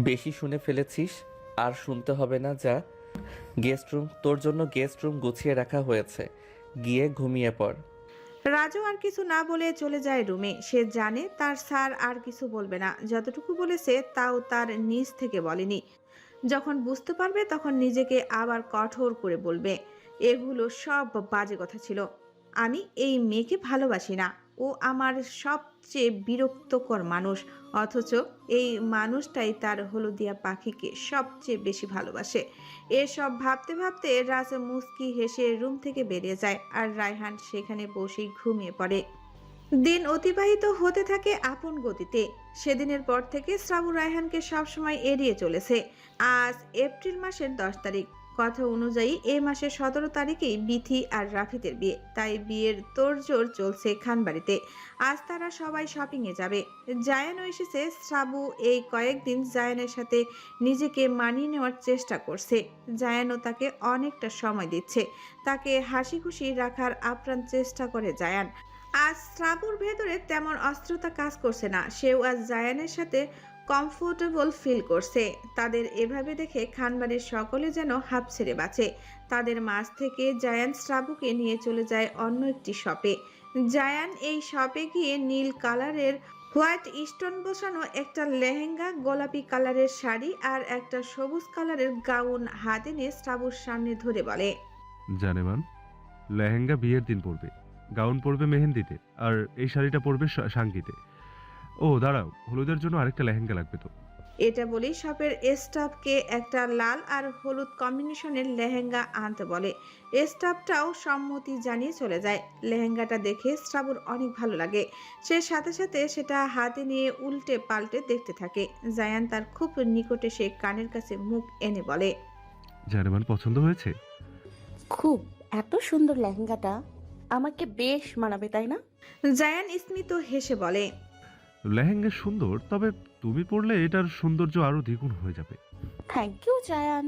বেশি শুনে ফেলেছিস, আর শুনতে হবে না। যা, গেস্ট রুম, তোর জন্য গেস্ট রুম গুছিয়ে রাখা হয়েছে, গিয়ে ঘুমিয়ে পড়। রাজু আর কিছু না বলে চলে যায় রুমে। সে জানে তার স্যার আর কিছু বলবে না, যতটুকু বলেছে তাও তার নিজ থেকে বলেনি। যখন বুঝতে পারবে তখন নিজেকে আবার কঠোর করে বলবে, এগুলো সব বাজে কথা ছিল। আমি এই মেয়েকে ভালোবাসি না। ও আমার সবচেয়ে বিরক্তকর মানুষ, অথচ এই মানুষটাই তার হলদিয়া পাখিকে সবচেয়ে বেশি ভালোবাসে। এসব ভাবতে ভাবতে রাজ মুস্কি হেসে রুম থেকে বেরিয়ে যায়, আর রায়হান সেখানে বসেই ঘুমিয়ে পড়ে। দিন অতিবাহিত হতে থাকে আপন গতিতে। সেদিনের পর থেকে শ্রাবণ রায়হানকে সবসময় এড়িয়ে চলেছে। আজ এপ্রিল মাসের 10 তারিখ। কথা অনুযায়ী এই মাসের 17 তারিখেই বিথি আর রাফিদের বিয়ে, তাই বিয়ের তোড়জোড় চলছে খানবাড়িতে। আজ তারা সবাই শপিংয়ে যাবে। জায়ানও এসেছে। শ্রাবু এই কয়েকদিন জায়ানের সাথে নিজেকে মানিয়ে নেওয়ার চেষ্টা করছে। জায়ানও তাকে অনেকটা সময় দিচ্ছে। তাকে হাসি খুশি রাখার আপ্রাণ চেষ্টা করে জায়ান। আজ শ্রাবুর ভেতরে তেমন অস্থিরতা কাজ করছে না। সেও আজ জায়ানের সাথে কমফোর্টেবল ফিল করছে। তাদের এভাবে দেখে খানবাড়ির সকলে যেন হাঁপ ছেড়ে বাঁচে। তাদের মাঝ থেকে জায়ান শ্রাবুকে নিয়ে চলে যায় অন্য একটি শপে। জায়ান এই শপে গিয়ে নীল কালারের হোয়াইট স্টোন বসানো একটা লেহেঙ্গা, গোলাপি কালারের শাড়ি আর একটা সবুজ কালারের গাউন হাতে নিয়ে শ্রাবুর সামনে ধরে বলে, জানেমান, লেহেঙ্গা বিয়ের দিন পরবে, গাউন পরবে মেহেন্দিতে, আর এই শাড়িটা পরবে সাঙ্গীতে। ও দাঁড়াও, হলুদের জন্য আরেকটা লেহেঙ্গা লাগবে তো। এটা বলেই শপের স্টাফকে একটা লাল আর হলুদ কম্বিনেশনের লেহেঙ্গা আনতে বলে। স্টাফটাও সম্মতি জানিয়ে চলে যায়। লেহেঙ্গাটা দেখে শ্রাবুর অনেক ভালো লাগে। সে সাথে সাথে সেটা হাতে নিয়ে উল্টে পাল্টে দেখতে থাকে। জায়ান তার খুব নিকটে সে কানের কাছে মুখ এনে বলে, জানেমান, পছন্দ হয়েছে? খুব। এত সুন্দর লেহেঙ্গাটা আমাকে বেশ মানাবে, তাই না? জায়ান স্মিত হেসে বলে, লেহেঙ্গা সুন্দর, তবে তুমি পরলে এটার সৌন্দর্য আরো দ্বিগুণ হয়ে যাবে। Thank you Zayan.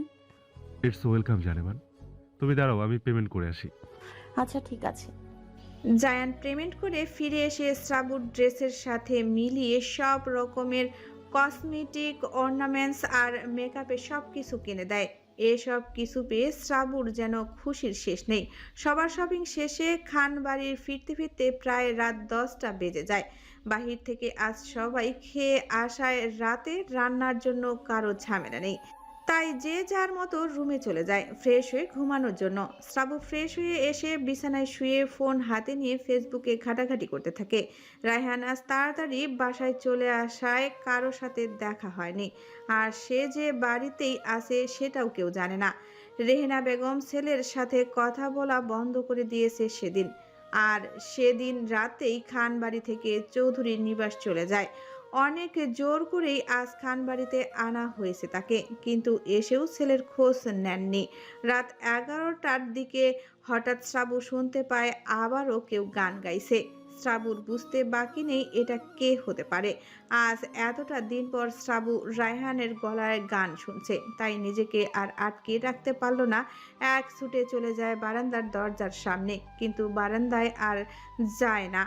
It's welcome জানেমান। তুমি দাঁড়াও, আমি পেমেন্ট করে আসি। আচ্ছা ঠিক আছে। জায়ান পেমেন্ট করে ফিরে এসে শ্রাবুর ড্রেসের সাথে মিলিয়ে সব রকমের কসমেটিক, অর্নামেন্টস আর মেকআপের সব কিছু কিনে দেয়। এসব কিছু পেয়ে শ্রাবুর যেন খুশির শেষ নেই। সবার শপিং শেষে খানবাড়ির ফিরতে ফিরতে প্রায় রাত 10টা বেজে যায়। বাহির থেকে আজ সবাই খেয়ে আসায় রাতে রান্নার জন্য কারো ঝামেলা নেই। তাই যে যার মতো রুমে চলে যায় ফ্রেশ হয়ে ঘুমানোর জন্য। শ্রাবু ফ্রেশ হয়ে এসে বিছানায় শুয়ে ফোন হাতে নিয়ে ফেসবুকে ঘাটাঘাটি করতে থাকে। রায়হান আজ তাড়াতাড়ি বাসায় চলে আসায় কারো সাথে দেখা হয়নি। আর সে যে বাড়িতেই আছে সেটাও কেউ জানে না। রেহেনা বেগম ছেলের সাথে কথা বলা বন্ধ করে দিয়েছে সেদিন। আর সেদিন রাতেই খান বাড়ি থেকে চৌধুরীর নিবাস চলে যায়। অনেক জোর করেই আজ খান বাড়িতে আনা হয়েছে তাকে, কিন্তু এসেও ছেলের খোঁজ নেননি। রাত 11টার দিকে হঠাৎ শ্রাবু শুনতে পায় আবারও কেউ গান গাইছে। শ্রাবুর বুঝতে বাকি নেই এটা কে হতে পারে। আজ এতটা দিন পর শ্রাবু রায়হানের গলায় গান শুনছে, তাই নিজেকে আর আটকে রাখতে পারল না। এক ছুটে চলে যায় বারান্দার দরজার সামনে, কিন্তু বারান্দায় আর যায় না।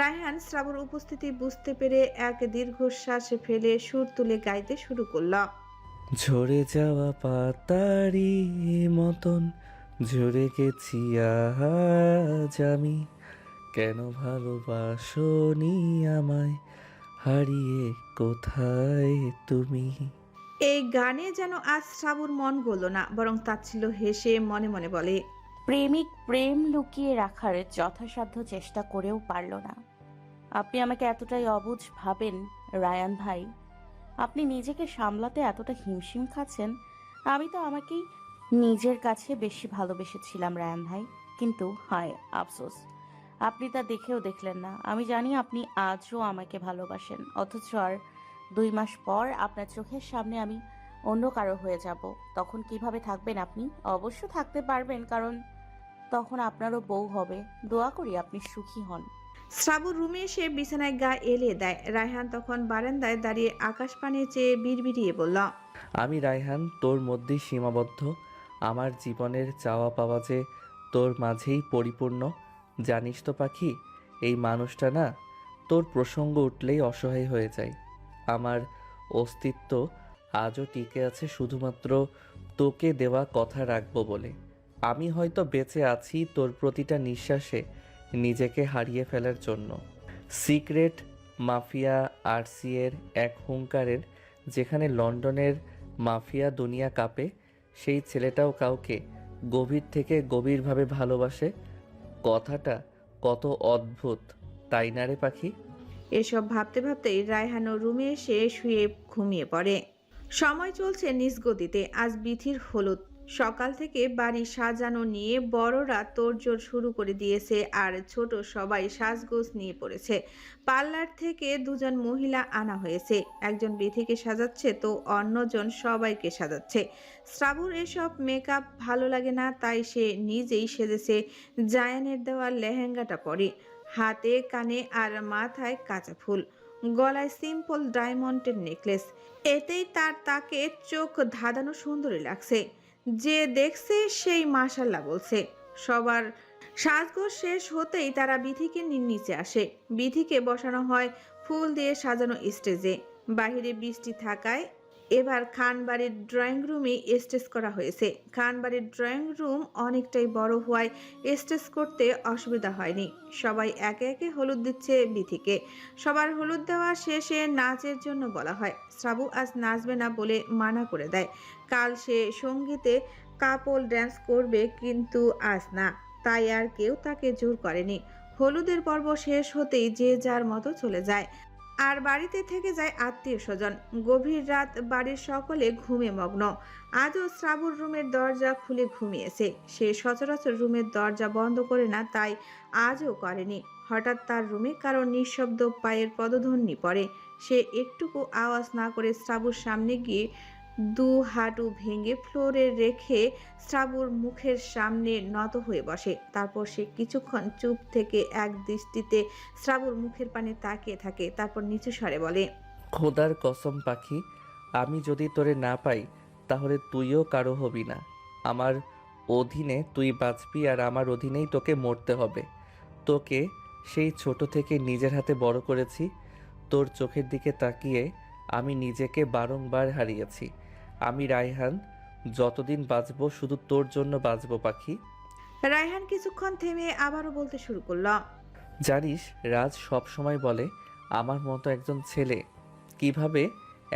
রায়হান শ্রাবুর উপস্থিতি বুঝতে পেরে এক দীর্ঘশ্বাস ফেলে সুর তুলে গাইতে শুরু করল। ঝরে যাওয়া পাতারি মতন ঝরে গেছি আজ আমি, কেন ভালোবাসনি আমায়, হারিয়ে কোথায় তুমি। এই গানে যেন আজ শ্রাবুর মন গলল না, বরং তাচ্ছিল্য হেসে মনে মনে বলে, প্রেমিক প্রেম লুকিয়ে রাখার যথাসাধ্য চেষ্টা করেও পারল না। আপনি আমাকে এতটাই অবুঝ ভাবেন রায়ান ভাই? আপনি নিজেকে সামলাতে এতটা হিমশিম খাচ্ছেন। আমি তো আমাকেই নিজের কাছে বেশি ভালোবেসেছিলাম রায়ান ভাই, কিন্তু হায় আফসোস, আপনি তা দেখেও দেখলেন না। আমি জানি আপনি আজও আমাকে ভালোবাসেন, অথচ আর 2 মাস পর আপনার চোখের সামনে আমি অন্য কারো হয়ে যাব। তখন কিভাবে থাকবেন আপনি? অবশ্য থাকতে পারবেন, কারণ তখন আপনারও বউ হবে। দোয়া করি আপনি সুখী হন। শ্রাবুর রুমে এসে বিছানায় গা এলিয়ে দেয়। রায়হান তখন বারান্দায় দাঁড়িয়ে আকাশ পানে চেয়ে বিড়বিড়িয়ে বলল, আমি রায়হান, তোর মধ্যেই সীমাবদ্ধ। আমার জীবনের চাওয়া পাওয়া যে তোর মাঝেই পরিপূর্ণ। জানিস তো পাখি, এই মানুষটা না, তোর প্রসঙ্গ উঠলেই অসহায় হয়ে যায়। আমার অস্তিত্ব আজও টিকে আছে শুধুমাত্র তোকে দেওয়া কথা রাখবো বলে। আমি হয়তো বেঁচে আছি তোর প্রতিটা নিঃশ্বাসে নিজেকে হারিয়ে ফেলার জন্য। সিক্রেট মাফিয়া আরসিএর এক হুঙ্কারের, যেখানে লন্ডনের মাফিয়া দুনিয়া কাঁপে, সেই ছেলেটাও কাউকে গভীর থেকে গভীরভাবে ভালোবাসে। কথাটা কত অদ্ভুত, তাই না রে পাখি? এসব ভাবতে ভাবতেই রায়হানও রুমে এসে শুয়ে ঘুমিয়ে পড়ে। সময় চলছে নিজ গতিতে। আজ বিথির হলুদ। সকাল থেকে বাড়ি সাজানো নিয়ে বড়রা তোড়জোড় শুরু করে দিয়েছে, আর ছোট সবাই সাজগোজ নিয়ে পড়েছে। পার্লার থেকে দুজন মহিলা আনা হয়েছে, একজন বিথিকে সাজাচ্ছে তো অন্যজন সবাইকে সাজাচ্ছে। শ্রাবুর এসব মেকআপ ভালো লাগে না, তাই সে নিজেই সেজেছে। জায়ানের দেওয়া লেহেঙ্গাটা পরে, হাতে কানে আর মাথায় কাঁচা ফুল, গলায় সিম্পল ডায়মন্ডের নেকলেস। এতেই তাকে চোখ ধাঁধানো সুন্দরী লাগছে। যে দেখছে সেই মাশাল্লাহ বলছে। সবার সাজগোজ শেষ হতেই তারা বিথিকে নিচে আসে। বিথিকে বসানো হয় ফুল দিয়ে সাজানো স্টেজে। বাহিরে বৃষ্টি থাকায় এবার খানবাড়ির ড্রয়িং রুমে স্টেজ করা হয়েছে। খানবাড়ির ড্রয়িং রুম অনেকটাই বড় হওয়ায় স্টেজ করতে অসুবিধা হয়নি। সবাই একে একে হলুদ দিচ্ছে বিথিকে। সবার হলুদ দেওয়া শেষে নাচের জন্য বলা হয়। শ্রাবু আজ নাচবে না বলে মানা করে দেয়। কাল সে সঙ্গীতে কাপল ড্যান্স করবে, কিন্তু আজ না, তাই আর কেউ তাকে জোর করেনি। হলুদের পর্ব শেষ হতেই যে যার মতো চলে যায়, আর বাড়িতে থেকে যায় আত্মীয় স্বজন। গভীর রাত, বাড়ির সকলে ঘুমে মগ্ন। আজও শ্রাবুর রুমের দরজা খুলে ঘুমিয়েছে। সে সচরাচর রুমের দরজা বন্ধ করে না, তাই আজও করেনি। হঠাৎ তার রুমে কারো নিঃশব্দ পায়ের পদধ্বনি পড়ে। সে একটুকু আওয়াজ না করে শ্রাবুর সামনে গিয়ে দু হাঁটু ভেঙে ফ্লোরে রেখে শ্রাবুর মুখের সামনে নত হয়ে বসে। তারপর সে কিছুক্ষণ চুপ থেকে এক দৃষ্টিতে শ্রাবুর মুখের পানে তাকিয়ে থাকে। তারপর নিচু স্বরে বলে, খোদার কসম পাখি, আমি যদি তোরে না পাই তাহলে তুইও কারো হবি না। আমার অধীনে তুই বাঁচবি, আর আমার অধীনেই তোকে মরতে হবে। তোকে সেই ছোট থেকে নিজের হাতে বড় করেছি। তোর চোখের দিকে তাকিয়ে আমি নিজেকে বারংবার হারিয়েছি। আমি রায়হান, যতদিন বাঁচবো শুধু তোর জন্য বাঁচবো পাখি। রায়হান কিছুক্ষণ থেমে আবারও বলতে শুরু করল, জানিস, রাজ সব সময় বলে আমার মতো একজন ছেলে কিভাবে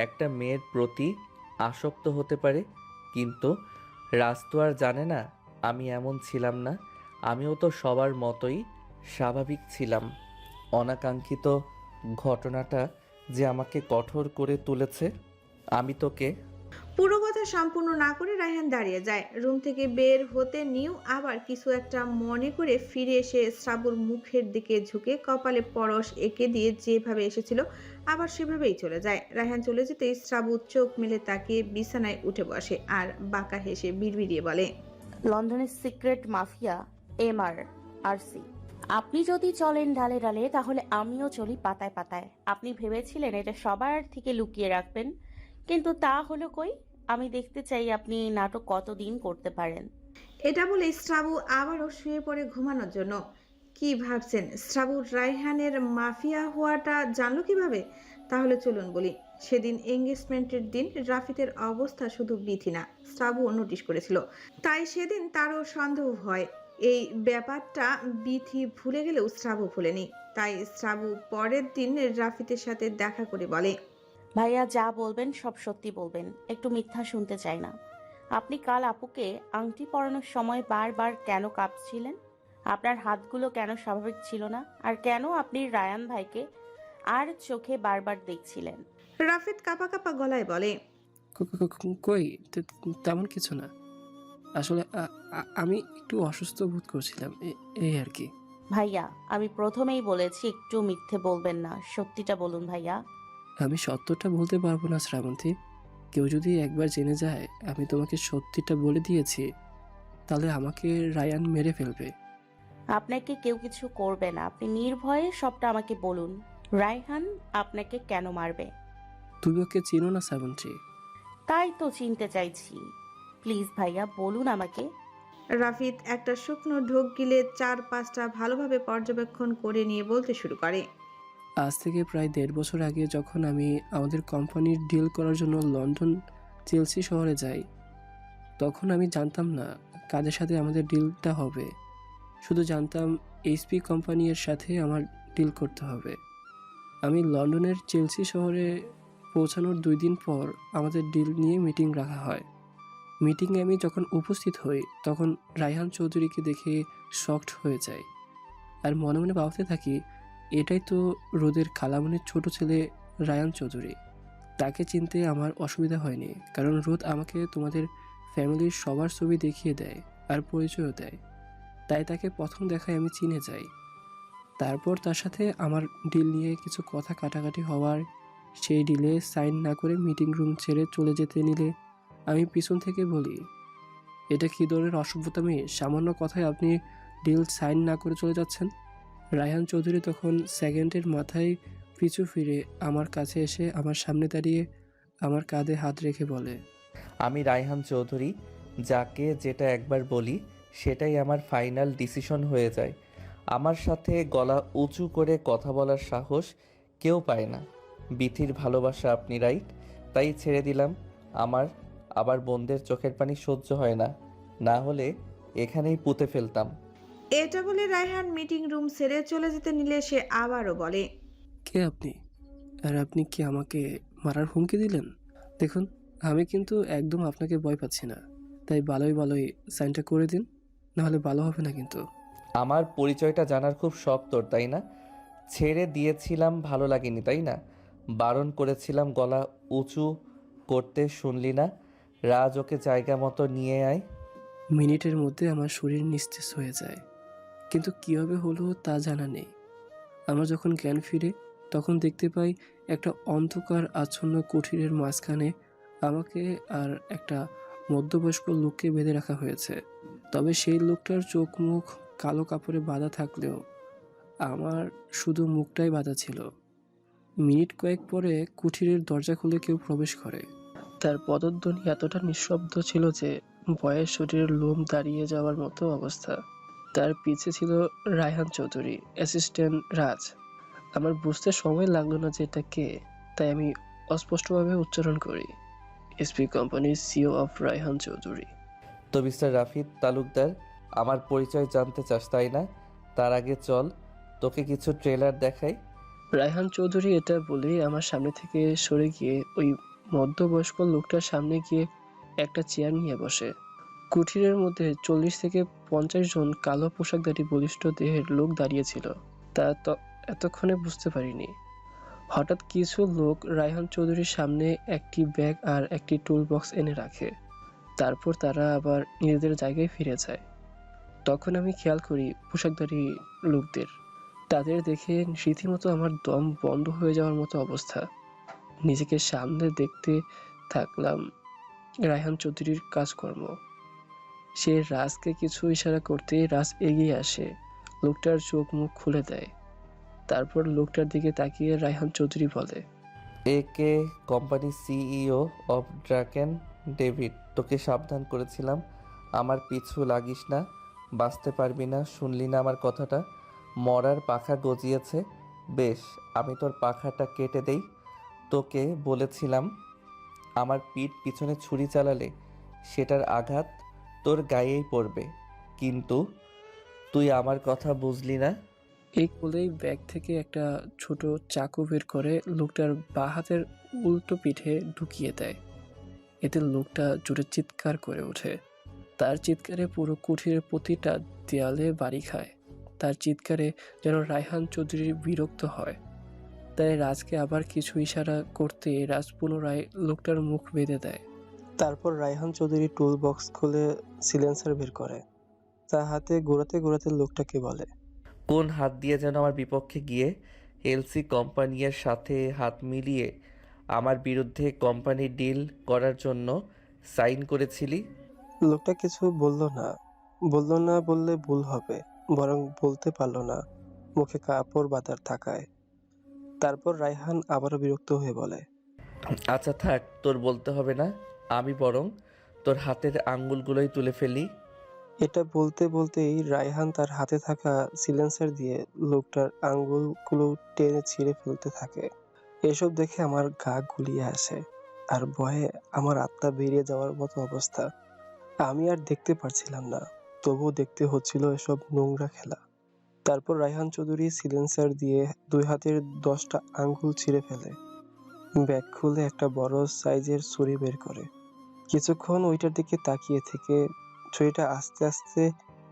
একটা মেয়ের প্রতি আসক্ত হতে পারে, কিন্তু রাজ তো আর জানে না আমি এমন ছিলাম না। আমিও তো সবার মতোই স্বাভাবিক ছিলাম। অনাকাঙ্ক্ষিত ঘটনাটা যে আমাকে কঠোর করে তুলেছে। আমি তোকে পুরো কথা সম্পূর্ণ না করে রায়হান দাঁড়িয়ে যায়। রুম থেকে বের হতে নিয়েও আবার কিছু একটা মনে করে ফিরে এসে শ্রাবুর মুখের দিকে ঝুঁকে কপালে পরশ এঁকে দিয়ে যেভাবে এসেছিল আবার সেভাবেই চলে যায়। রায়হান চলে যেতেই শ্রাবু চোখ মেলে তাকিয়ে বিছানায় উঠে বসে আর বাঁকা হেসে বিড়বিড়িয়ে বলে, লন্ডনের সিক্রেট মাফিয়া MR/RC, আপনি যদি চলেন ডালে ডালে তাহলে আমিও চলি পাতায় পাতায়। আপনি ভেবেছিলেন এটা সবার থেকে লুকিয়ে রাখবেন, কিন্তু তা হলো কই। আমি দেখতে চাই আপনি নাটক কতদিন করতে পারেন। এটা বলে শ্রাবু আবারও শুয়ে পড়ে ঘুমানোর জন্য। কি ভাবছেন, শ্রাবু রায়হানের মাফিয়া হওয়াটা জানলো কিভাবে? তাহলে চলুন বলি। সেদিন এঙ্গেজমেন্টের দিন রাফিদের অবস্থা শুধু বিথি না, শ্রাবুও নোটিশ করেছিল। তাই সেদিন তারও সন্দেহ হয়। এই ব্যাপারটা বিথি ভুলে গেলেও শ্রাবু ভুলেনি। তাই শ্রাবু পরের দিন রাফিদের সাথে দেখা করে বলে, ভাইয়া যা বলবেন সব সত্যি বলবেন, একটু মিথ্যা শুনতে চাই না। আপনি কাল আপুকে আংটি পরানোর সময় বারবার কেন কাঁপছিলেন? আপনার হাতগুলো কেন স্বাভাবিক ছিল না? আর কেন আপনি রায়ান ভাইকে আর চোখে বারবার দেখছিলেন? রাফিদ কাঁপা কাঁপা গলায় বলে, কই তেমন কিছু না। আসলে আমি একটু অসুস্থ বোধ করছিলাম, এই আর কি। ভাইয়া আমি প্রথমেই বলেছি একটু মিথ্যে বলবেন না, সত্যিটা বলুন ভাইয়া। আমি সত্যটা বলতে পারবো না শ্রাবন্তী। কেউ যদি একবার জেনে যায় আমি তোমাকে সত্যিটা বলে দিয়েছি, তাহলে আমাকে রায়ান মেরে ফেলবে। আপনাকে কেউ কিছু করবে না, আপনি নির্ভয়ে সবটা আমাকে বলুন। রায়হান আপনাকে কেন মারবে? তুমি ওকে চিনো না শ্রাবন্তী। তাই তো চিনতে চাইছি, প্লিজ ভাইয়া বলুন আমাকে। রাফিদ একটা শুকনো ঢোক গিলে 4-5টা ভালোভাবে পর্যবেক্ষণ করে নিয়ে বলতে শুরু করে, আজ থেকে প্রায় 1.5 বছর আগে যখন আমি আমাদের কোম্পানির ডিল করার জন্য লন্ডন চেলসি শহরে যাই, তখন আমি জানতাম না কাদের সাথে আমাদের ডিলটা হবে। শুধু জানতাম এইচপি কোম্পানির সাথে আমার ডিল করতে হবে। আমি লন্ডনের চেলসি শহরে পৌঁছানোর 2 দিন পর আমাদের ডিল নিয়ে মিটিং রাখা হয়। মিটিংয়ে আমি যখন উপস্থিত হই তখন রায়হান চৌধুরীকে দেখে শকড হয়ে যাই, আর মনে মনে ভাবতে থাকি, এটাই তো রোদের খালামণির ছোট ছেলে রায়ান চৌধুরী। তাকে চিনতে আমার অসুবিধা হয়নি, কারণ রোদ আমাকে তোমাদের ফ্যামিলির সবার ছবি দেখিয়ে দেয় আর পরিচয়ও দেয়, তাই তাকে প্রথম দেখায় আমি চিনে যাই। তারপর তার সাথে আমার ডিল নিয়ে কিছু কথা কাটাকাটি হওয়ার, সেই ডিলে সাইন না করে মিটিং রুম ছেড়ে চলে যেতে নিলে আমি পিছন থেকে বলি, এটা কী ধরনের অসভ্যতামি? সামান্য কথায় আপনি ডিল সাইন না করে চলে যাচ্ছেন। রায়হান চৌধুরী তখন সেকেন্ডের মাথায় পিছু ফিরে আমার কাছে এসে আমার সামনে দাঁড়িয়ে আমার কাঁধে হাত রেখে বলে, আমি রায়হান চৌধুরী, যাকে যেটা একবার বলি সেটাই আমার ফাইনাল ডিসিশন হয়ে যায়। আমার সাথে গলা উঁচু করে কথা বলার সাহস কেউ পায় না। বিথির ভালোবাসা আপনি, রাইট? তাই ছেড়ে দিলাম। আমার আবার বোনদের চোখের পানি সহ্য হয় না, না হলে এখানেই পুঁতে ফেলতাম। এটা বলে রায়হান মিটিং রুম ছেড়ে চলে যেতে নিলে সে আবারও বলে, কে আপনি? আর আপনি কি আমাকে মারার হুমকি দিলেন? দেখুন, আমি কিন্তু একদম আপনাকে ভয় পাচ্ছি না, তাই ভালোই ভালোই সাইনটা করে দিন, নাহলে ভালো হবে না কিন্তু। আমার পরিচয়টা জানার খুব শখ তোর, তাই না? ছেড়ে দিয়েছিলাম ভালো লাগেনি, তাই না? বারণ করেছিলাম গলা উঁচু করতে, শুনলি না? রাজ, ওকে জায়গা মতো নিয়ে আয়। মিনিটের মধ্যে আমার শরীর নিস্তেজ হয়ে যায়, কিন্তু কীভাবে হলো তা জানা নেই। আমার যখন জ্ঞান ফিরে তখন দেখতে পাই একটা অন্ধকার আচ্ছন্ন কুঠিরের মাঝখানে আমাকে আর একটা মধ্যবয়স্ক লোককে বেঁধে রাখা হয়েছে। তবে সেই লোকটার চোখ মুখ কালো কাপড়ে বাঁধা থাকলেও আমার শুধু মুখটাই বাঁধা ছিল। মিনিট কয়েক পরে কুঠিরের দরজা খুলে কেউ প্রবেশ করে। তার পদধ্বনি এতটা নিঃশব্দ ছিল যে ভয়ে শরীরের লোম দাঁড়িয়ে যাওয়ার মতো অবস্থা। তার পিছে ছিল রায়হান চৌধুরী, অ্যাসিস্ট্যান্ট রাজ। আমার বুঝতে সময় লাগলো না যে এটা কে, তাই আমি অস্পষ্টভাবে উচ্চারণ করি, এসপি কোম্পানির সিও অফ রায়হান চৌধুরী। তো মিস্টার রাফিদ তালুকদার, আমার পরিচয় জানতে চাস, তাই না? তার আগে চল তোকে কিছু ট্রেলার দেখাই। রায়হান চৌধুরী এটা বলে আমার সামনে থেকে সরে গিয়ে ওই মধ্যবয়স্ক লোকটার সামনে গিয়ে একটা চেয়ার নিয়ে বসে। কুঠিরের মধ্যে 40 থেকে 50 জন কালো পোশাকধারী বলিষ্ঠ দেহের লোক দাঁড়িয়েছিল। তা তো এতক্ষণে বুঝতে পারিনি। হঠাৎ কিছু লোক রায়হান চৌধুরীর সামনে একটি ব্যাগ আর একটি টুল বক্স এনে রাখে। তারপর তারা আবার নিজেদের জায়গায় ফিরে যায়। তখন আমি খেয়াল করি পোশাকধারী লোকদের। তাদের দেখে রীতিমতো আমার দম বন্ধ হয়ে যাওয়ার মতো অবস্থা। নিজেকে সামনে দেখতে থাকলাম রায়হান চৌধুরীর কাজকর্ম। সে রাজকে কিছু ইশারা করতে রাজ এগিয়ে আসে, লোকটার চোখ মুখ খুলে দেয়। তারপর লোকটার দিকে তাকিয়ে রায়হান চৌধুরী বলে, একে কোম্পানি সিইও অফ ড্রাকেন ডেভিড, তোকে সাবধান করেছিলাম, আমার পিছু লাগিস না, বাঁচতে পারবি না। শুনলি না আমার কথাটা? মরার পাখা গজিয়েছে। বেশ, আমি তোর পাখাটা কেটে দেই। তোকে বলেছিলাম আমার পিঠ পিছনে ছুরি চালালে সেটার আঘাত তোর গায়েই পড়বে, কিন্তু তুই আমার কথা বুঝলি না। এই বলেই ব্যাগ থেকে একটা ছোট চাকু বের করে লোকটার বাঁ হাতের উল্টো পিঠে ঢুকিয়ে দেয়। এতে লোকটা জোরে চিৎকার করে ওঠে। তার চিৎকারে পুরো কুঠিরের প্রতিটা দেয়ালে বাড়ি খায়। তার চিৎকারে যেন রায়হান চৌধুরী বিরক্ত হয়, তাই রাজকে আবার কিছু ইশারা করতে রাজ পুনরায় লোকটার মুখ বেঁধে দেয়। তারপর রায়হান চৌধুরী টুল বক্স খুলে সিলেন্সার বের করে, তার হাতে ঘোরাতে ঘোরাতে লোকটাকে বলে, কোন হাত দিয়ে যেন আমার বিপক্ষে গিয়ে এলসি কোম্পানির সাথে হাত মিলিয়ে আমার বিরুদ্ধে কোম্পানি ডিল করার জন্য সাইন করেছিলি? লোকটা কিছু বলল না বললে ভুল হবে, বরং বলতে পারল না, মুখে কাপড় বাঁধার থাকায়। তারপর রায়হান আবারও বিরক্ত হয়ে বলে, আচ্ছা থাক, তোর বলতে হবে না, আমি বরং তোর হাতের আঙ্গুলগুলোই তুলে ফেলি। এটা বলতে বলতেই রায়হান তার হাতে থাকা সিলেন্সার দিয়ে লোকটার আঙ্গুলগুলো টেনে ছিঁড়ে ফেলতে থাকে। এসব দেখে আমার গা গুলিয়ে আসে আর ভয়ে আমার আত্মা বেরিয়ে যাওয়ার মতো অবস্থা। আমি আর দেখতে পারছিলাম না, তবুও দেখতে হচ্ছিল এসব নোংরা খেলা। তারপর রায়হান চৌধুরী সিলেন্সার দিয়ে 2 হাতের 10টা আঙ্গুল ছিঁড়ে ফেলে। ব্যাগ খুলে একটা বড় সাইজের ছুরি বের করে। কিছুক্ষণ ওইটার দিকে তাকিয়ে থেকে ছুরিটা আস্তে আস্তে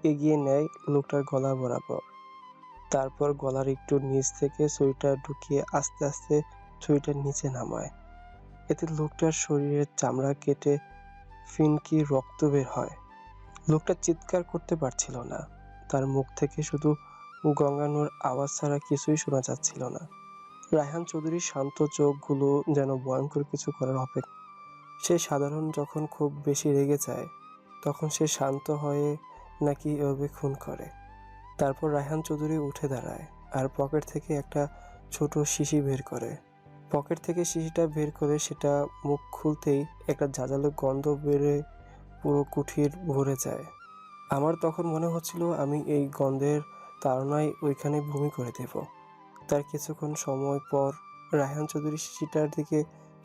এগিয়ে নেয় লোকটার গলা বরাবর। তারপর গলার একটু নিচ থেকে ছুরিটা ঢুকিয়ে আস্তে আস্তে ছুরিটা নিচে নামায়। এতে লোকটার শরীরের চামড়া কেটে ফিনকি রক্ত বের হয়। লোকটা চিৎকার করতে পারছিল না, তার মুখ থেকে শুধু গঙ্গানোর আওয়াজ ছাড়া কিছুই শোনা যাচ্ছিল না। রায়হান চৌধুরীর শান্ত চোখগুলো যেন ভয়ঙ্কর কিছু করার অপেক্ষা। সে সাধারণ যখন খুব বেশি রেগে যায় তখন সে শান্ত হয়ে নাকি এভাবে খুন করে। তারপর রায়হান চৌধুরী উঠে দাঁড়ায় আর পকেট থেকে একটা ছোট শিশি বের করে। পকেট থেকে শিশিটা বের করে সেটা মুখ খুলতেই একটা ঝাঁঝালো গন্ধ বেড়ে পুরো কুঠির ভরে যায়। আমার তখন মনে হচ্ছিল আমি এই গন্ধের তাড়নায় ওইখানে বমি করে দেব। তার কিছুক্ষণ সময় পর রায়হান চৌধুরী শিশিটার দিকে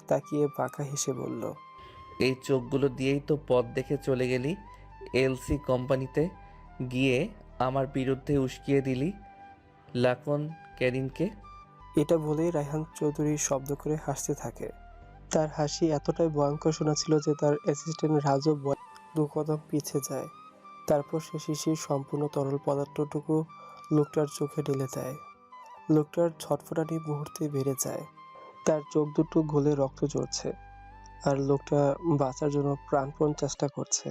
তাকিয়ে বাঁকা হেসে বলল, এই চোখগুলো দিয়েই তো পথ দেখে চলে গেলি এলসি কোম্পানিতে, গিয়ে আমার বিরুদ্ধে উস্কিয়ে দিলি লাকন ক্যারিনকে। এটা বলেই রায়হান চৌধুরী শব্দ করে হাসতে থাকে। তার হাসি এতটাই ভয়ঙ্কর শোনাচ্ছিল যে তার অ্যাসিস্ট্যান্ট রাজও 2 কদম পিছে যায়। তারপর সে শিশির সম্পূর্ণ তরল পদার্থটুকু লোকটার চোখে ঢেলে দেয়। লোকটার ছটফটানি মুহূর্তে বেড়ে যায়। তার চোখ দুটো গলে রক্ত ঝরছে আর লোকটা বাঁচার জন্য প্রাণপণ চেষ্টা করছে,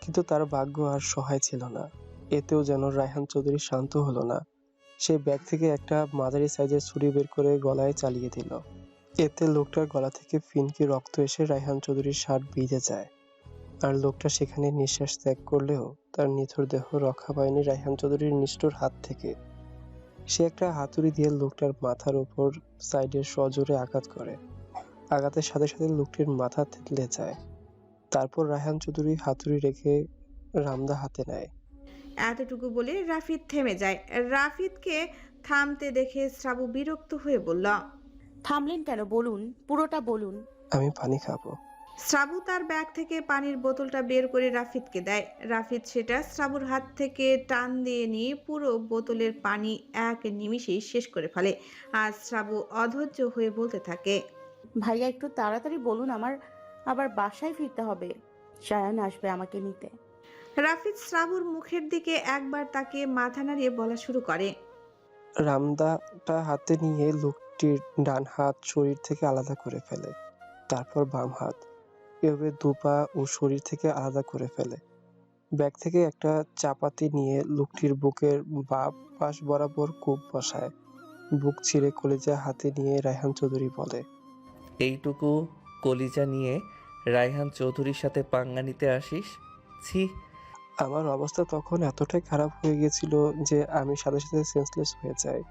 কিন্তু তার ভাগ্য আর সহায় ছিল না। এতেও যেন রায়হান চৌধুরী শান্ত হলো না। সে ব্যাগ থেকে একটা মাঝারি সাইজের ছুরি বের করে গলায় চালিয়ে দিল। এতে লোকটার গলা থেকে ফিনকি রক্ত এসে রায়হান চৌধুরীর শার্ট ভিজে যায়। আর লোকটা সেখানে নিঃশ্বাস ত্যাগ করলেও তার নিথর দেহ রক্ষা পায়নি রায়হান চৌধুরীর নিষ্ঠুর হাত থেকে। সে একটা হাতুড়ি দিয়ে লোকটার মাথার উপর সাইডে সজোরে আঘাত করে। আঘাতের সাথে সাথে লোকটির মাথা থেতলে যায়। তারপর রায়হান চৌধুরী হাতুড়ি রেখে রামদা হাতে নেয়। এতটুকু বলে রাফিদ থেমে যায়। রাফিদকে থামতে দেখে শ্রাবু বিরক্ত হয়ে বলল, থামলেন কেন? বলুন, পুরোটা বলুন। আমি পানি খাবো। শ্রাবু তার ব্যাগ থেকে পানির বোতলটা বের করে রাফিদকে দেয়। রাফিদ সেটা শ্রাবুর হাত থেকে টান দিয়ে নিয়ে পুরো বোতলের পানি এক নিমিষেই শেষ করে ফেলে। আর শ্রাবু অধৈর্য হয়ে বলতে থাকে, ভাইয়া একটু তাড়াতাড়ি বলুন, আমার আবার বাসায় ফিরতে হবে। সায়ান আসবে আমাকে নিতে। রাফিদ শ্রাবুর মুখের দিকে একবার তাকিয়ে মাথা নাড়িয়ে বলা শুরু করে, রামদাটা হাতে নিয়ে লোকটির ডান হাত শরীর থেকে আলাদা করে ফেলে। তারপর বাম হাত, এভাবে 2 পা ও শরীর থেকে আলাদা করে ফেলে। ব্যাগ থেকে একটা চাপাতি নিয়ে লোকটির বুকের বাঁ পাশ বরাবর কূপ বসায়। বুক ছিঁড়ে কলিজা হাতে নিয়ে রায়হান চৌধুরী বলে, এইটুকু কলিজা নিয়ে রায়হান চৌধুরীর সাথে পাঙ্গা নিতে আসিস? ছি। আমার অবস্থা তখন এতটাই খারাপ হয়ে গেছিল যে আমি সাথে সাথে সেন্সলেস হয়ে যাই।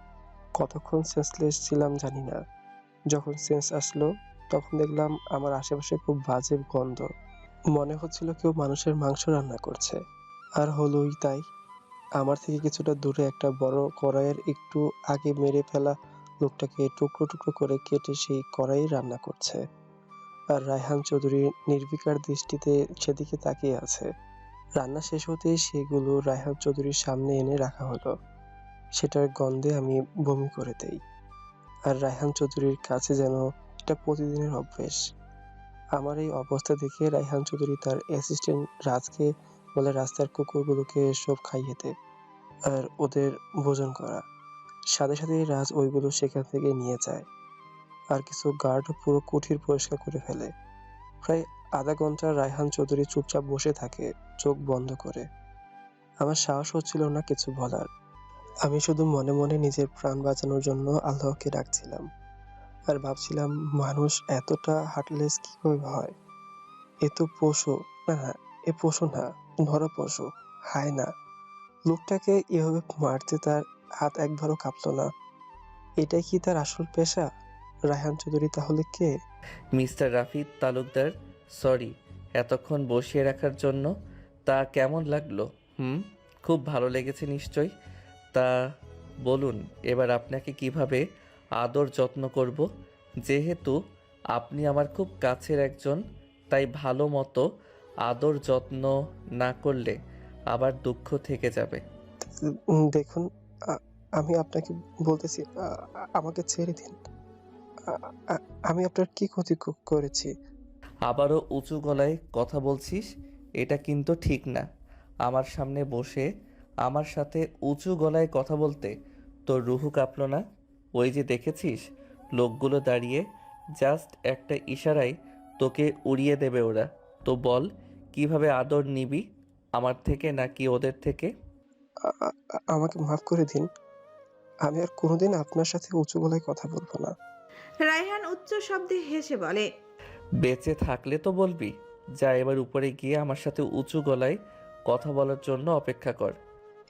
কতক্ষণ সেন্সলেস ছিলাম জানি না। যখন সেন্স আসলো তখন দেখলাম আমার আশেপাশে খুব বাজে গন্ধ। মনে হচ্ছিল কেউ মানুষের মাংস রান্না করছে। আর হলোই তাই। আমার থেকে কিছুটা দূরে একটা বড় কড়াইয়ের একটু আগে মেরে ফেলা লোকটাকে টুকরো টুকরো করে কেটে সেই কড়াই রান্না করছে। আর রায়হান চৌধুরী নির্বিকার দৃষ্টিতে সেদিকে তাকিয়ে আছে। রান্না শেষ হতেই সেগুলো রায়হান চৌধুরীর সামনে এনে রাখা হলো। সেটার গন্ধে আমি বমি করে দেই। আর রায়হান চৌধুরীর কাছে যেন এটা প্রতিদিনের অভ্যেস। আমার এই অবস্থা দেখে রায়হান চৌধুরী তার অ্যাসিস্ট্যান্ট রাজকে বলে রাস্তার কুকুরগুলোকে এসব খাইয়ে দে আর ওদের ভোজন করা। সাথে সাথে রাজ ওইগুলো সেখান থেকে নিয়ে যায়। আর কিছু গার্ড পুরো কুঠির পরিষ্কার করে ফেলে। প্রায় আধা ঘন্টা রায়হান চৌধুরী চুপচাপ বসে থাকে, চোখ বন্ধ করে। আমার সাহস হচ্ছিল না কিছু বলার। আমি শুধু মনে মনে নিজের প্রাণ বাঁচানোর জন্য আল্লাহকে ডাকছিলাম আর ভাবছিলাম মানুষ এতটা হার্টলেস কিভাবে হয়। এ তো পশু, না না, এ পশু না, নরপশু, হায় না। লোকটাকে এভাবে মারতে তার হাত একবারও কাঁপলো না। এটাই কি তার আসল পেশা? রায়হান চৌধুরী তাহলে কে? মিস্টার রাফিদ তালুকদার, সরি এতক্ষণ বসিয়ে রাখার জন্য। তা কেমন লাগলো? খুব ভালো লেগেছে নিশ্চয়। তা বলুন এবার আপনাকে কিভাবে আদর যত্ন করব? যেহেতু আপনি আমার খুব কাছের একজন, তাই ভালো মতো আদর যত্ন না করলে আবার দুঃখ থেকে যাবে। দেখুন, আমি আপনাকে বলতেছি, আমাকে ছেড়ে দিন। আমি আপনার কি ক্ষতি করেছি? আবারও উঁচু গলায় কথা বলছিস, এটা কিন্তু ঠিক না। আমার সামনে বসে আমার সাথে উঁচু গলায় কথা বলতে তোর রুহু কাঁপলো না? ওই যে দেখেছিস লোকগুলো দাঁড়িয়ে, জাস্ট একটা ইশারায় তোকে উড়িয়ে দেবে ওরা। তো বল কিভাবে আদর নিবি, আমার থেকে নাকি ওদের থেকে? আমাকে মাফ করে দিন। আমি আর কোনোদিন আপনার সাথে উঁচু গলায় কথা বলবো না। রায়হান উচ্চ শব্দে হেসে বলে, বেঁচে থাকলে তো বলবি। যা এবার উপরে গিয়ে আমার সাথে উঁচু গলায় কথা বলার জন্য অপেক্ষা কর।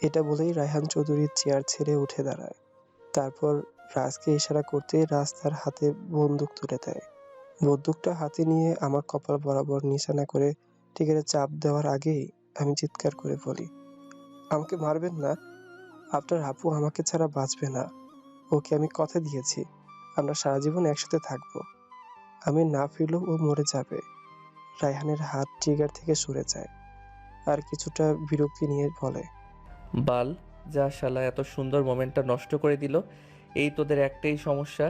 এটা বলেই রায়হান চৌধুরী চেয়ার ছেড়ে উঠে দাঁড়ায়। তারপর রাজকে ইশারা করতেই রাজ তার হাতে বন্দুক তুলে দেয়। বন্দুকটা হাতে নিয়ে আমার কপাল বরাবর নিশানা করে টিকেটে চাপ দেওয়ার আগেই আমি চিৎকার করে বলি, আমাকে মারবেন না। আপনার আপু আমাকে ছাড়া বাঁচবে না। ওকে আমি কথা দিয়েছি, আমরা সারা জীবন একসাথে থাকবো। আমি না ফিরলেও ও মরে যাবে। রায়হানের হাত ট্রিগার থেকে সরে যায় আর কিছুটা বিরক্তি নিয়ে বলে, বাল, যা শালা এত সুন্দর মোমেন্টটা নষ্ট করে দিল। এই তোদের একটাই সমস্যা,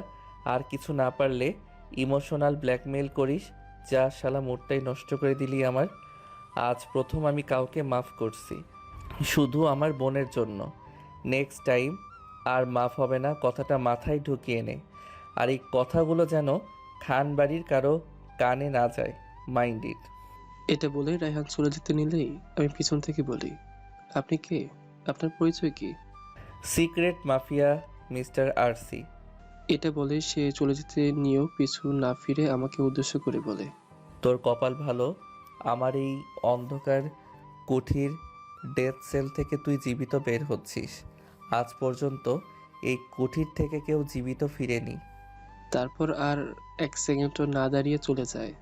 আর কিছু না পারলে ইমোশনাল ব্ল্যাকমেল করিস। যা শালা মুডটাই নষ্ট করে দিলি আমার। আজ প্রথম আমি কাউকে মাফ করছি, শুধু আমার বোনের জন্য। নেক্সট টাইম আর মাফ হবে না, কথাটা মাথায় ঢুকিয়ে নে। আর এই কথাগুলো যেন খান বাড়ির কারো কানে না যায়। Mind it. এটা বলে রায়হান চলে যেতে নিলেই আমি পিছন থেকে বলি, আপনি কে? আপনার পরিচয় কি? Secret mafia mister RC. এটা বলে সে চলে যেতে নিয়েও পিছু না ফিরে আমাকে উদ্দেশ্য করে বলে, তোর কপাল ভালো, আমার এই অন্ধকার কুঠির ডেথ সেল থেকে তুই জীবিত বের হচ্ছিস। আজ পর্যন্ত এই কুঠির থেকে কেউ জীবিত ফিরেনি। তারপর আর এক সেকেন্ডও না দাঁড়িয়ে চলে যায়।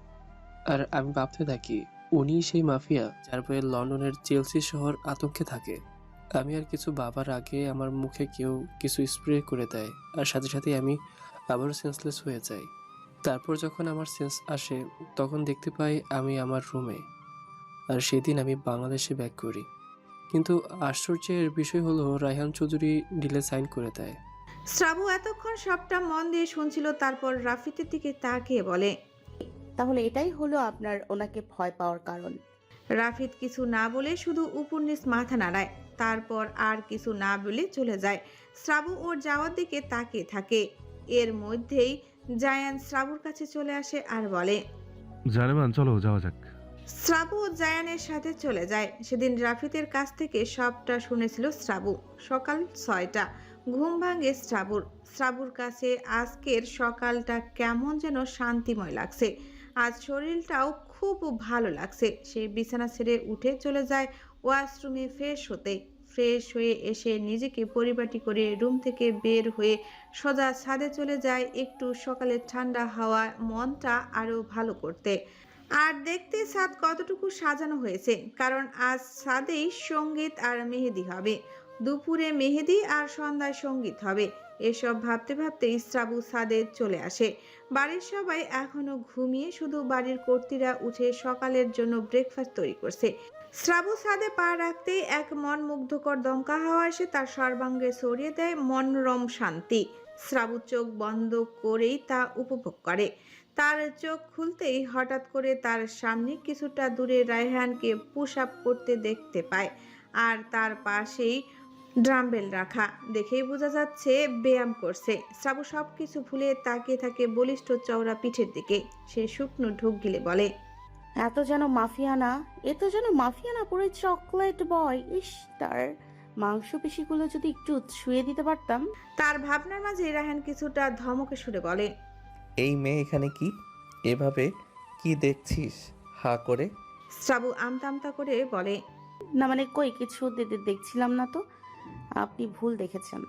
আর আমি ভাবতে থাকি, উনিই সেই মাফিয়া যার বয়ে লন্ডনের চেলসি শহর আতঙ্কে থাকে। আমি আর কিছু ভাবার আগে আমার মুখে কেউ কিছু স্প্রে করে দেয়, আর সাথে সাথে আমি আবারও সেন্সলেস হয়ে যাই। তারপর যখন আমার সেন্স আসে তখন দেখতে পাই আমি আমার রুমে। আর সেদিন আমি বাংলাদেশে ব্যাক করি। কিন্তু আশ্চর্যের বিষয় হলো রায়হান চৌধুরী ডিলে সাইন করে দেয়। শ্রাবু এতক্ষণ সবটা মন দিয়ে শুনছিল, তারপর রাফিদের দিকে তাকিয়ে বলে, তাহলে এটাই হলো আপনার ওনাকে ভয় পাওয়ার কারণ? রাফিদ কিছু না বলে শুধু উপর নিচ মাথা নাড়ায়, তারপর আর কিছু না বলে চলে যায়। শ্রাবু ওর যাওয়ার দিকে তাকিয়ে থাকে। এর মধ্যেই জায়ান শ্রাবুর কাছে চলে আসে আর বলে, জানেমান, চলো যাওয়া যাক। শ্রাবু জায়ানের সাথে চলে যায়। সেদিন রাফিদের কাছ থেকে সবটা শুনেছিল শ্রাবু। সকাল 6টা, ঘুম ভাঙে শ্রাবুর। শ্রাবুর কাছে আজকের সকালটা কেমন যেন শান্তিময় লাগছে। আজ শরীরটাও খুব ভালো লাগছে। সে বিছানা ছেড়ে উঠে চলে যায় ওয়াশরুমে ফ্রেশ হতে। ফ্রেশ হয়ে এসে নিজেকে পরিপাটি করে রুম থেকে বের হয়ে সোজা ছাদে চলে যায় একটু সকালের ঠান্ডা হাওয়া মনটা আরো ভালো করতে। আর দেখতে ছাদ কতটুকু সাজানো হয়েছে, কারণ আজ ছাদেই সঙ্গীত আর মেহেদি হবে। দুপুরে মেহেদি আর সন্ধ্যায় সঙ্গীত হবে। এসব ভাবতে ভাবতে শ্রাবু ছাদে চলে আসে। বাড়ির সবাই এখনো ঘুমিয়ে, শুধু বাড়ির কর্ত্রীরা উঠে সকালের জন্য ব্রেকফাস্ট তৈরি করছে। শ্রাবু ছাদে পা রাখতেই এক মন মুগ্ধকর দমকা হাওয়া এসে তার সর্বাঙ্গে ছড়িয়ে দেয় মনোরম শান্তি। শ্রাবু চোখ বন্ধ করেই তা উপভোগ করে। তার চোখ খুলতেই হঠাৎ করে তার সামনে কিছুটা দূরে রায়হানকে পুশ আপ করতে দেখতে পায়। আর তার পাশেই ড্রাম্বেল রাখা, দেখেই বোঝা যাচ্ছে ব্যায়াম করছে। শ্রাবু সবকিছু ভুলে তাকিয়ে থাকে বলিষ্ঠ চওড়া পিঠের দিকে। সে শুকনো ঢোক গিলে বলে, এত যেন মাফিয়ানা, পুরো চকলেট বয়। ইস, তার মাংসপেশিগুলো যদি একটু ছুঁয়ে দিতে পারতাম। তার ভাবনার মাঝে রায়হান কিছুটা ধমকে সুরে বলে, এই মেয়ে এখানে কি? এভাবে কি দেখছিস হা করে? শ্রাবু আমতা আমতা করে বলে, না মানে কই কিছু দেখছিলাম না তো। আপনি ভুল দেখেছেন।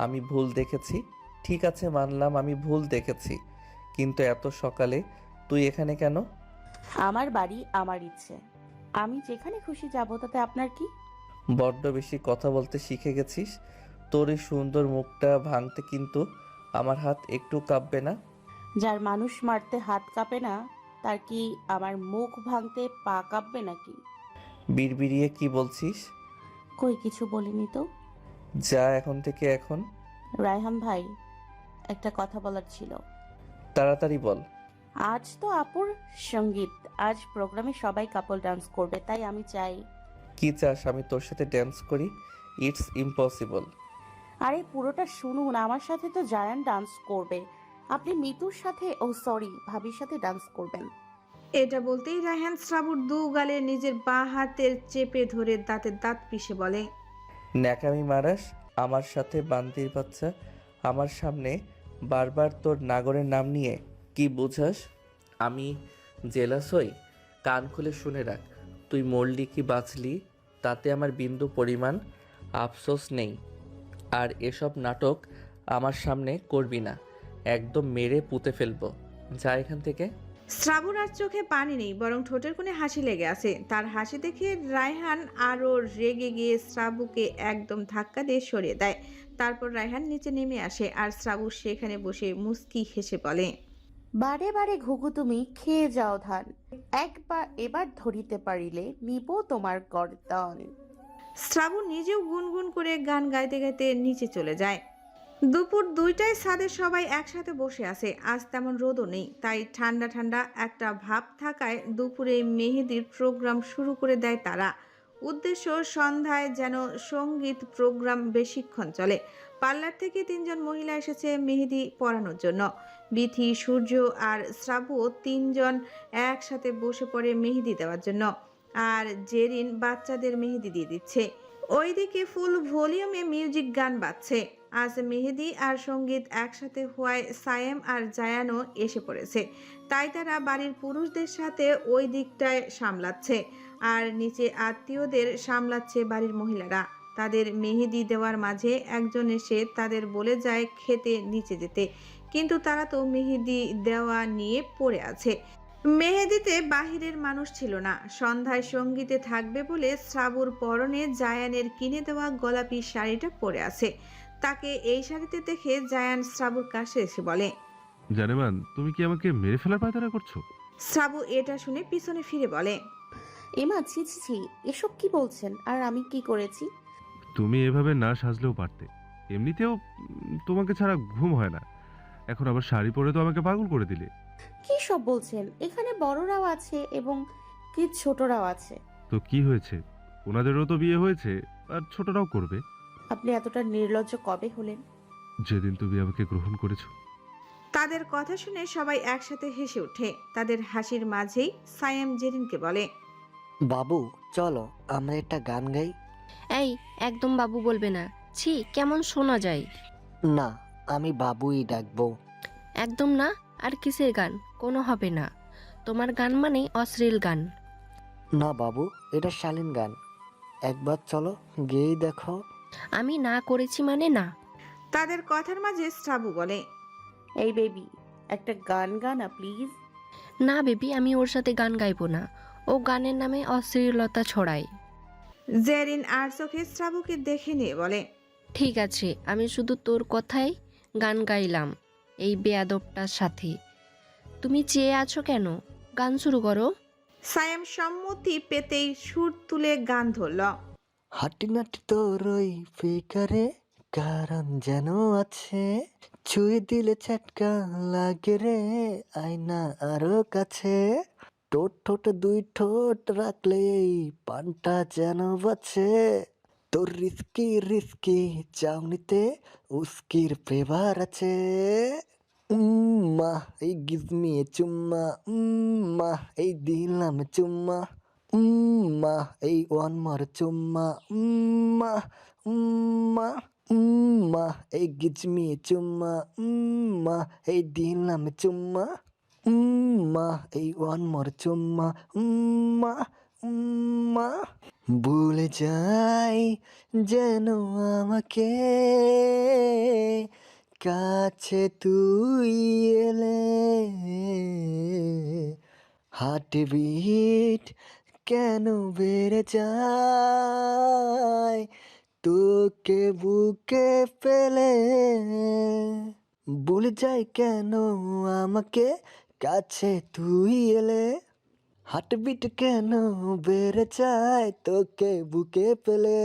আমি ভুল দেখেছি? ঠিক আছে, মানলাম আমি ভুল দেখেছি, কিন্তু এত সকালে তুই এখানে কেন? আমার বাড়ি, আমার ইচ্ছে। আমি যেখানে খুশি যাব তাতে আপনার কি? বড্ড বেশি কথা বলতে শিখে গেছিস। তোর এই সুন্দর মুখটা ভাঙতে কিন্তু আমার হাত একটু কাঁপবে না। যার মানুষ মারতে হাত কাঁপে না, তার কি আমার মুখ ভাঙতে পা কাঁপবে নাকি? বিড়বিড়িয়ে কি বলছিস? কই কিছু বলিনি তো। যা এখান থেকে এখন। রায়হান ভাই, একটা কথা বলার ছিল। তাড়াতাড়ি বল। আজ তো আপুর সঙ্গীত, আজ প্রোগ্রামে সবাই কাপল ডান্স করবে, তাই আমি চাই। কি চাস আমি তোর সাথে ড্যান্স করি? It's impossible. আরে পুরোটা শুনুন, আমার সাথে তো জায়ান ডান্স করবে, আপনি মিতুর সাথে, ও সরি, ভাবির সাথে ডান্স করবেন। এটা বলতেই রায়হান শ্রাবুর দু গালে নিজের বাঁ হাতের চেপে ধরে দাঁতের দাঁত পিষে বলে, ন্যাকামি মারাস আমার সাথে বান্দির বাচ্চা। আমার সামনে বারবার তোর নাগরের নাম নিয়ে কি বুঝাস? আমি জেলাস হই? কান খুলে শুনে রাখ, তুই মরলি কি বাঁচলি তাতে আমার বিন্দু পরিমাণ আফসোস নেই। আর এসব নাটক আমার সামনে করবি না, একদম মেরে পুঁতে ফেলবো। যা এখান থেকে। শ্রাবণ আর চোখে পানি নেই, বরং ঠোঁটের কোণে হাসি লেগে আছে। তার হাসি দেখে রায়হান আরো রেগে গিয়ে শ্রাবুকে একদম ধাক্কা দিয়ে সরিয়ে দেয়। তারপর রায়হান নিচে নেমে আসে আর শ্রাবু সেখানে বসে মুস্কি হেসে বলে, বারে বারে ঘুঘু তুমি খেয়ে যাও ধান, এবার ধরিতে পারিলে নিব তোমার গর্দন। শ্রাবু নিজেও গুনগুন করে গান গাইতে গাইতে নিচে চলে যায়। দুপুর 2টায় ছাদে সবাই একসাথে বসে আছে। আজ তেমন রোদও নেই, তাই ঠান্ডা ঠান্ডা একটা ভাব থাকায় দুপুরে মেহেদির প্রোগ্রাম শুরু করে দেয় তারা। উদ্দেশ্য সন্ধ্যায় যেন সঙ্গীত প্রোগ্রাম বেশিক্ষণ চলে। পার্লার থেকে 3জন মহিলা এসেছে মেহেদি পরানোর জন্য। বিথি, সূর্য আর শ্রাবু 3জন একসাথে বসে পড়ে মেহেদি দেওয়ার জন্য। আর জেরিন বাচ্চাদের মেহেদি দিয়ে দিচ্ছে। ওইদিকে ফুল ভলিউমে মিউজিক গান বাজছে। আজ মেহেদি আর সঙ্গীত একসাথে হওয়ায় সায়েম আর জায়ানও এসে পড়েছে, তাই তারা বাড়ির পুরুষদের সাথে ওই দিকটায় সামলাচ্ছে আর নিচে আত্মীয়দের সামলাচ্ছে বাড়ির মহিলারা। তাদের মেহেদি দেওয়ার মাঝে একজন এসে তাদের বলে যায় খেতে নিচে যেতে, কিন্তু তারা তো মেহেদি দেওয়া নিয়ে পড়ে আছে। মেহেদিতে বাহিরের মানুষ ছিল না। সন্ধ্যায় সঙ্গীতে থাকবে বলে শ্রাবুর পরনে জায়ানের কিনে দেওয়া গোলাপি শাড়িটা পরে আছে। তাকে এই শাড়িতে দেখে জায়ান শ্রাবুর কাছে এসে বলে, জানেমান, তুমি কি আমাকে মেরে ফেলার পায়তারা করছো? শ্রাবু এটা শুনে পিছনে ফিরে বলে, এমা ছি ছি ছি, এসব কি বলছেন? আর আমি কি করেছি? তুমি এভাবে না সাজলেও পারতে। এমনিতেও তোমাকে ছাড়া ঘুম হয় না, এখন আবার শাড়ি পরে তো আমাকে পাগল করে দিলে। কি সব বলছেন? এখানে বড়রাও আছে এবং কি ছোটরাও আছে। তো কি হয়েছে? ওনাদেরও তো বিয়ে হয়েছে, আর ছোটরাও করবে। আপনি এতটা নির্লজ্জ কবে হলেন? যেদিন তুমি আমাকে গ্রহণ করেছো। তাদের কথা শুনে সবাই একসাথে হেসে ওঠে। তাদের হাসির মাঝেই সায়েম জেরিনকে বলে, বাবু, চলো আমরা একটা গান গাই। এই, একদম বাবু বলবে না। ছি, কেমন শোনা যায়। না, আমি বাবুই ডাকবো। একদম না। আর কিসের গান? কোনো হবে না। তোমার গান মানে অশ্লীল গান। না বাবু, এটা শালীন গান। একবার চলো গেয়েই দেখো। আমি না করেছি মানে না। তাদের কথার মাঝে শ্রাবু বলে, এই বেবি, একটা গান গানা প্লিজ। না বেবি, আমি ওর সাথে গান গাইবো না। ও গানের নামে অশ্লীলতা ছড়ায়। জেরিন আর চোখে শ্রাবুকে দেখে নিয়ে বলে, ঠিক আছে, আমি শুধু তোর কথাই গান গাইলাম এই বেয়াদবটার সাথে। তুমি চেয়ে আছো কেন? গান শুরু করো। সায়েম সম্মতি পেতেই সুর তুলে গান ধরল, হাঁটি নাটি তোর ওই ফিকারে কারণ যেন আছে, ছুঁয়ে দিলে ছটকা লাগে রে, আয়না আরো কাছে, ঠোঁট ঠোঁট দুই ঠোঁট রাখলে এই পানটা যেন বাছে, তোর রিস্কি রিস্কি চাউনিতে উস্কির ফেভার আছে। মা এই গিজমি চুম্মা, মা এই দিলাম চুম্মা, মা এই ওয়ান মর চুম্মা, মা মা মা এই গিজমি চুম্মা, মা এই দিলাম চুম্মা, মা এই ওয়ান মর চুম্মা, মা মা ভুলে যাই যেন আমাকে, কাছে তুই এলে, হার্ট বিট কেন বেড়ে যায় তোকে বুকে পেলে, ভুলে যাই কেন আমাকে কাছে তুই এলে, হার্টবিট কেন বেড়ে যায় তোকে বুকে পেলে,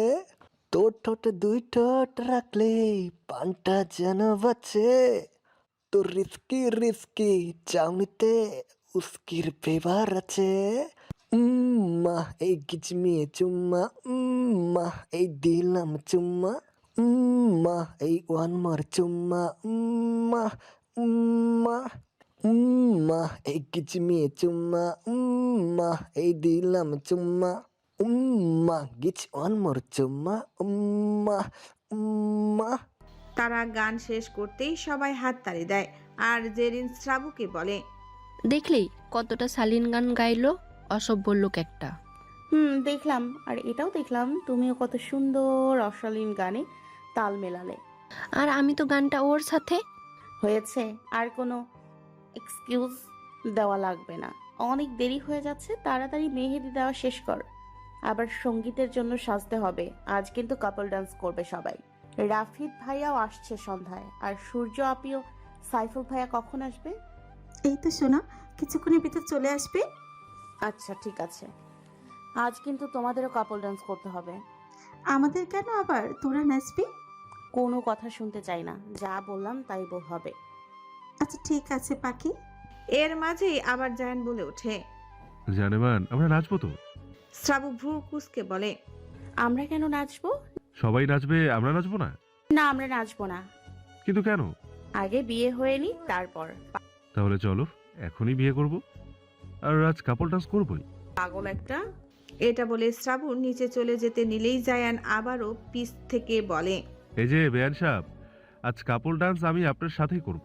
তোর ঠোঁটে দুই ঠোঁট রাখলে পানটা যেন বাঁচে, তোর রিস্কি রিস্কি চাউনিতে উস্কির ফেভার আছে। মা এই গিজমিয়ে চুম্মা, মা এই দিলাম চুম্মা, মা এই ওয়ান মার চুম্মা, মা মা মা এই গিজমিয়ে চুম্মা, মা এই দিলাম চুম্মা, মা গিচ ওয়ান মার চুম্মা, মা মা। তারা গান শেষ করতেই সবাই হাততালি দেয় আর জেরিন শ্রাবুকে বলে, দেখলি কতটা শালীন গান গাইলো, অসভ্য লোক একটা। দেখলাম, আর এটাও দেখলাম তুমিও কত সুন্দর অশালীন গানে তাল মেলালে। আর আমি তো গানটা ওর সাথে। হয়েছে, আর কোনো এক্সকিউজ দেওয়া লাগবে না। অনেক দেরি হয়ে যাচ্ছে, তাড়াতাড়ি মেহেদি দেওয়া শেষ কর। আবার সঙ্গীতের জন্য সাজতে হবে। আজ কিন্তু কাপল ডান্স করবে সবাই। রাফিদ ভাইয়াও আসছে সন্ধ্যায়। আর সূর্য আপিও। সাইফুল ভাইয়া কখন আসবে? এই তো শোনা, কিছুক্ষণের ভিতর চলে আসবে। আচ্ছা ঠিক আছে। আজ কিন্তু তোমাদেরও কাপল ডান্স করতে হবে। আমাদের কেন আবার, তোরা নাচবি? কোনো কথা শুনতে চাই না, যা বললাম তাই হবে। আচ্ছা ঠিক আছে পাখি। এর মাঝেই আবার জায়ান বলে ওঠে। জানেমান আমরা নাচবো তো? শ্রাবু ভ্রু কুসকে বলে, আমরা কেন নাচবো? সবাই নাচবে, আমরা নাচবো না? না, আমরা নাচবো না। কিন্তু কেন? আগে বিয়ে হয়ে নি, তারপর। তাহলে চলো এখনই বিয়ে করব, আর আজ কাপল ডান্স করবোই। পাগল একটা। এটা বলে শ্রাবু নিচে চলে যেতে নিলেই জায়ান আবারও পিছ থেকে বলে, এই যে বেয়ান সাহেব, আজ কাপল ডান্স আমি আপনার সাথেই করব।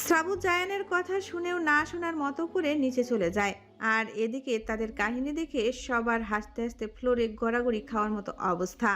শ্রাবু জায়ানের কথা শুনেও না শোনার মতো করে নিচে চলে যায়। আর এদিকে তাদের কাহিনী দেখে সবার হাসতে হাসতে ফ্লোরে গড়াগড়ি খাওয়ার মতো অবস্থা।